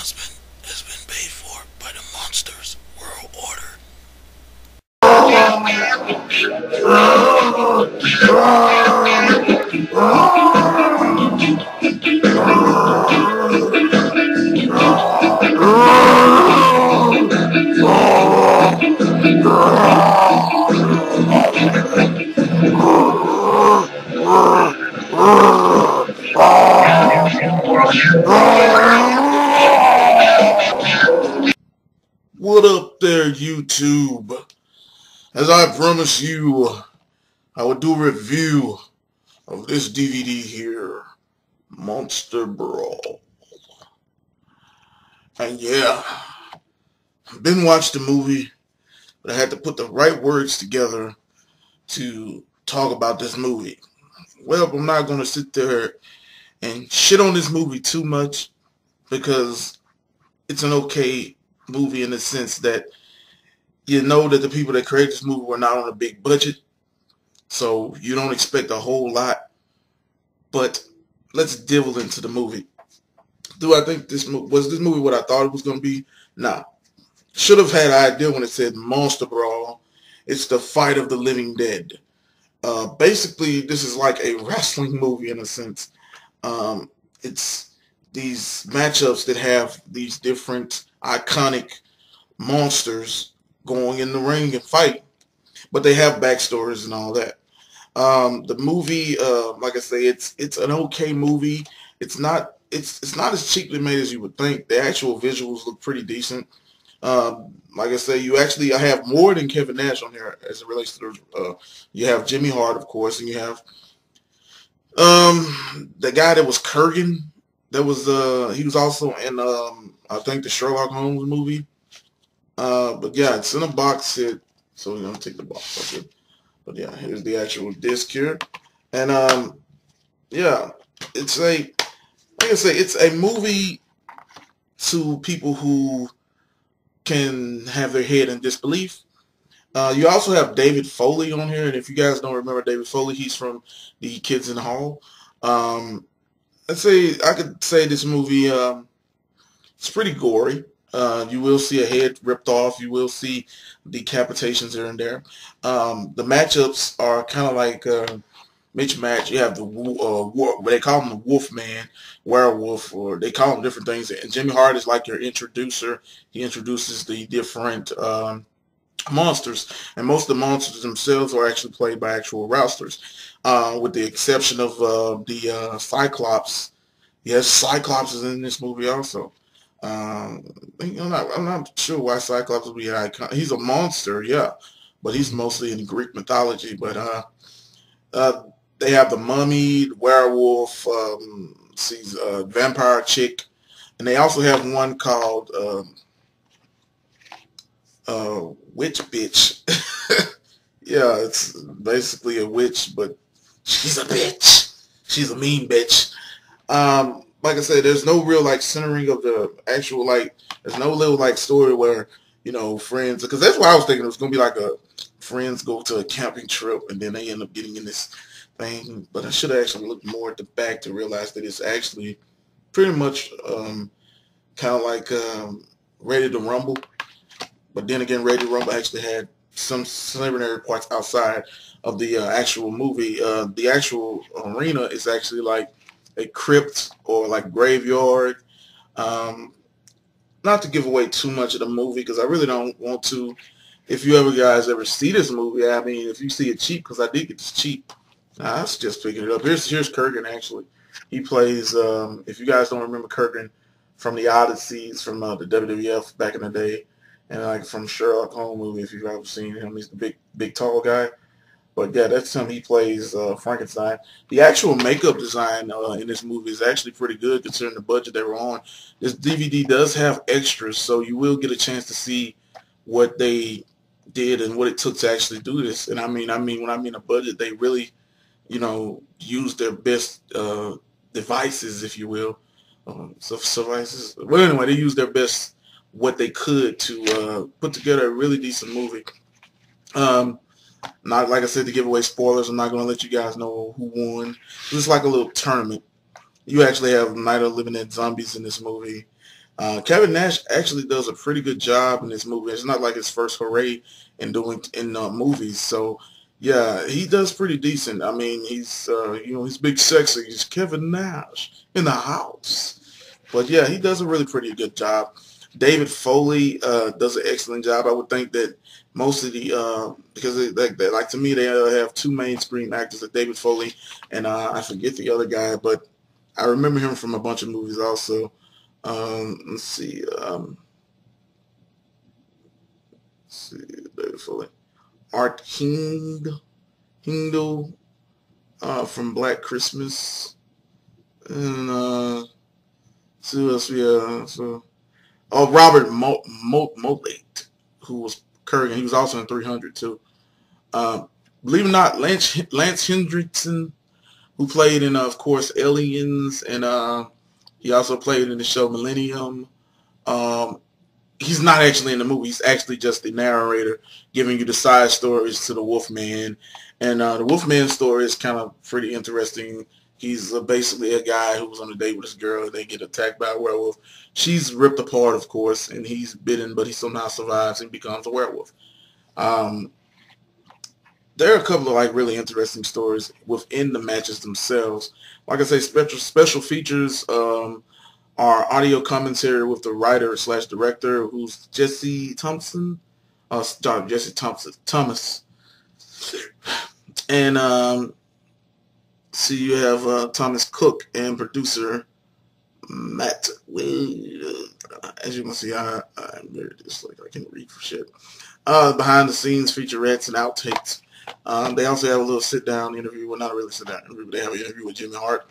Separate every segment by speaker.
Speaker 1: announcement has been paid for by the Monsters World Order.
Speaker 2: What up there, YouTube? As I promised you, I would do a review of this DVD here, Monster Brawl. And yeah, I've been watching the movie, but I had to put the right words together to talk about this movie. Well, I'm not going to sit there and shit on this movie too much because it's an okay movie in the sense that you know that the people that created this movie were not on a big budget, so you don't expect a whole lot. But let's delve into the movie. Do I think this movie what I thought it was going to be? Nah. Should have had an idea when it said Monster Brawl. It's the fight of the living dead. Basically, this is like a wrestling movie in a sense. It's these matchups that have these different iconic monsters going in the ring and fight, but they have backstories and all that. The movie, like I say, it's an okay movie. It's not not as cheaply made as you would think. The actual visuals look pretty decent. Like I say, I have more than Kevin Nash on here as it relates to you have Jimmy Hart, of course, and you have the guy that was Kurgan. That was he was also in I think the Sherlock Holmes movie. But yeah, it's in a box set, so we're gonna take the box off it. But yeah, here's the actual disc here, and yeah, it's like I say, it's a movie to people who can have their head in disbelief. You also have David Foley on here, and if you guys don't remember David Foley, he's from the Kids in the Hall. I could say this movie, it's pretty gory. You will see a head ripped off. You will see decapitations here and there. The matchups are kind of like Mitch match. You have they call him the Wolfman, Werewolf, or they call him different things. And Jimmy Hart is like your introducer. He introduces the different monsters, and most of the monsters themselves are actually played by actual wrestlers, with the exception of the Cyclops. Yes, Cyclops is in this movie also. I'm not sure why Cyclops would be an icon. He's a monster, yeah, but he's mostly in Greek mythology. But they have the mummy, the werewolf, vampire chick, and they also have one called witch bitch. Yeah, it's basically a witch, but she's a bitch. She's a mean bitch. Like I said, there's no real like centering of the actual there's no little like story where friends, because that's what I was thinking it was gonna be like a friends go to a camping trip and then they end up getting in this thing. But I should have actually looked more at the back to realize that it's actually pretty much kind of like Ready to Rumble. But then again, Ready to Rumble actually had some celebratory parts outside of the actual movie. The actual arena is actually like a crypt or like graveyard. Not to give away too much of the movie because I really don't want to. If you guys ever see this movie, I mean, if you see it cheap, because I did get this cheap. Nah, I was just picking it up. Here's Kurgan actually. He plays. If you guys don't remember Kurgan from the Odysseys from the WWF back in the day, and like from Sherlock Holmes movie, if you've ever seen him, he's the big tall guy. But yeah, that's him. He plays Frankenstein. The actual makeup design in this movie is actually pretty good considering the budget they were on. This DVD does have extras, so you will get a chance to see what they did and what it took to actually do this. And I mean when I mean a budget, they really, used their best devices, if you will. Devices. Well, anyway, they used their best what they could to put together a really decent movie. Not like I said to give away spoilers. I'm not going to let you guys know who won. It's like a little tournament. You actually have Night of the Living Dead zombies in this movie. Kevin Nash actually does a pretty good job in this movie. It's not like his first foray in doing in movies, so yeah, he does pretty decent. I mean, he's he's big sexy. He's Kevin Nash in the house, but yeah, he does a really pretty good job. David Foley does an excellent job. I would think that most of the because like to me they have two main screen actors, David Foley and I forget the other guy, but I remember him from a bunch of movies also. Let's see. David Foley. Art Hindle from Black Christmas. And see who else we have. Robert Motlate, who was Kurgan. He was also in 300 too. Believe it or not, Lance Hendrickson, who played in, of course, Aliens, and he also played in the show Millennium. Um, he's not actually in the movie. He's actually just the narrator giving you the side stories to the Wolfman. And the Wolfman story is kind of pretty interesting. He's basically a guy who was on a date with this girl. They get attacked by a werewolf. She's ripped apart, of course, and he's bitten, but he somehow survives and becomes a werewolf. Um, there are a couple of like really interesting stories within the matches themselves. Like I say, special features. Our audio commentary with the writer slash director, who's Jesse Thompson, Jesse Thomas, and see you have Thomas Cook and producer Matt Wade. As you can see, I'm very dyslexic. I can't read for shit. Behind the scenes featurettes and outtakes. They also have a little sit-down interview. Well, not a really sit-down interview, but they have an interview with Jimmy Hart.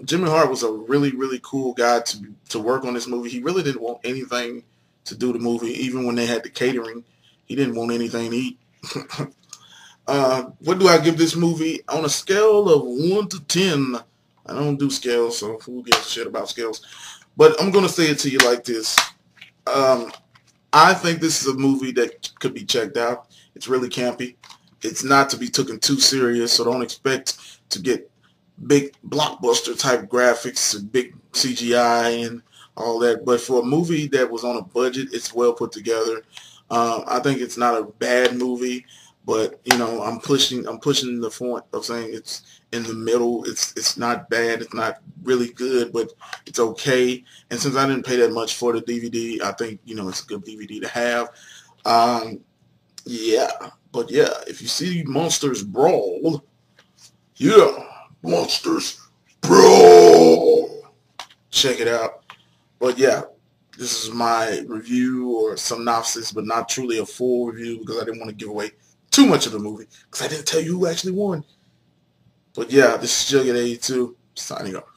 Speaker 2: Jimmy Hart was a really, really cool guy to work on this movie. He really didn't want anything to do the movie, even when they had the catering. He didn't want anything to eat. What do I give this movie? On a scale of 1 to 10, I don't do scales, so who gives a shit about scales? But I'm going to say it to you like this. I think this is a movie that could be checked out. It's really campy. It's not to be taken too serious, so don't expect to get big blockbuster type graphics and big CGI and all that. But for a movie that was on a budget, it's well put together. I think it's not a bad movie, but I'm pushing the point of saying it's in the middle. It's not bad. It's not really good, but it's okay. And since I didn't pay that much for the DVD, I think it's a good DVD to have. Yeah. But yeah, if you see Monsters Brawl, yeah, Monsters Brawl, check it out. But yeah, this is my review or synopsis, but not truly a full review because I didn't want to give away too much of the movie because I didn't tell you who actually won. But yeah, this is Jughead82 signing off.